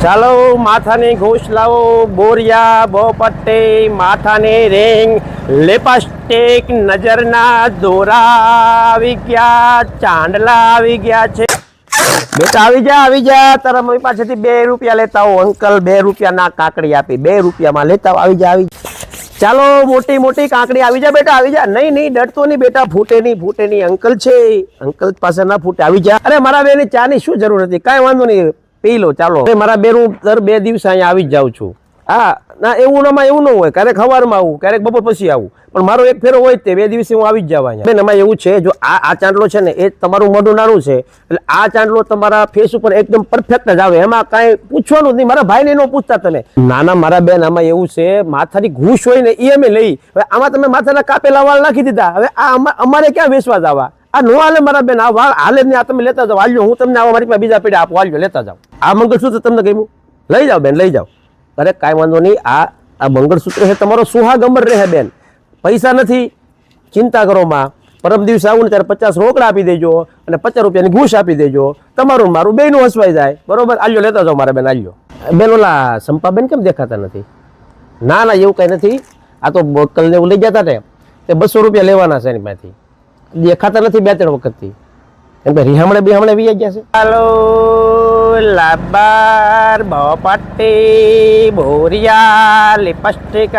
ચાલો માથાની ઘૂસ લાવો, બોરિયા, બોપટ્ટી, માથાની રીંગ, લિપસ્ટિક, નજરના દોરા આવી ગયા, ચાંદલા આવી ગયા છે। બેટા આવી જા તારા મમ્મી પાસેથી 2 રૂપિયા લેતા આવો। અંકલ 2 રૂપિયાના કાકડી આપી, 2 રૂપિયામાં લેતા આવો। આવી જા। ચાલો મોટી મોટી કાકડી આવી જા બેટા, આવી જા। નહીં ડરતો નહીં બેટા, ફૂટે નહીં। અંકલ છે, અંકલ પાસે ના ફૂટે। આવી જા। અરે મારા બેને ચાની શું જરૂર હતી, કાંઈ વાંધો નહીં, પી લો। ચાલો મારા બેન હું દર 2 દિવસ અહીંયા આવી જ જાઉં છું। હા ના એવું ન હોય, ક્યારેક સવારમાં આવું, ક્યારેક બપોર પછી આવું, પણ મારો એક ફેરો હોય તે 2 દિવસે હું આવી જ જાવ અહીંયા। બેન એમાં એવું છે, જો આ ચાંદલો છે ને એ તમારું મોઢું નાનું છે, એટલે આ ચાંદલો તમારા ફેસ ઉપર એકદમ પરફેક્ટ જ આવે, એમાં કાંઈ પૂછવાનું જ નહીં। મારા ભાઈને ન પૂછતા તમે। નાના મારા બેન આમાં એવું છે, માથાની ઘૂસ હોય ને એ અમે લઈ, હવે આમાં તમે માથાના કાપેલા વાળ નાખી દીધા, હવે આ અમારે ક્યાં વિશ્વાસ આવા? આ નો હાલે મારા બેન, આ વાળ હાલે જ નહીં, આ તમે લેતા જાઓ। હાલજો, હું તમને આવા મારી પાસે બીજા પેઢી આપો, હાલજો લેતા જાઓ। આ મંગળસૂત્ર તમને ગમ્યું? લઈ જાઓ બેન, લઈ જાઓ। અરે કાંઈ વાંધો નહીં, આ મંગળસૂત્ર છે તમારો સુહાગ અમર રહે બેન। પૈસા નથી, ચિંતા કરો માં। પરમ દિવસે આવું ને ત્યારે 50 રોકડા આપી દેજો અને 50 રૂપિયાની ઘૂસ આપી દેજો, તમારું મારું બેયનું હસવાઈ જાય, બરોબર? આલ્યો લેતા જાઓ મારા બેન, આલ્યો। બેન ઓલા સંપાબેન કેમ દેખાતા નથી? ના એવું કાંઈ નથી, આ તો બોટલ ને એવું લઈ જતા ને તે 200 રૂપિયા લેવાના છે એની પાસેથી, દેખાતા નથી 2-3 વખતથી, એમ કે રિહામણે વી ગયા છે। હાલો લાબાર, બોપટ્ટી, બોરિયા, લિપસ્ટિક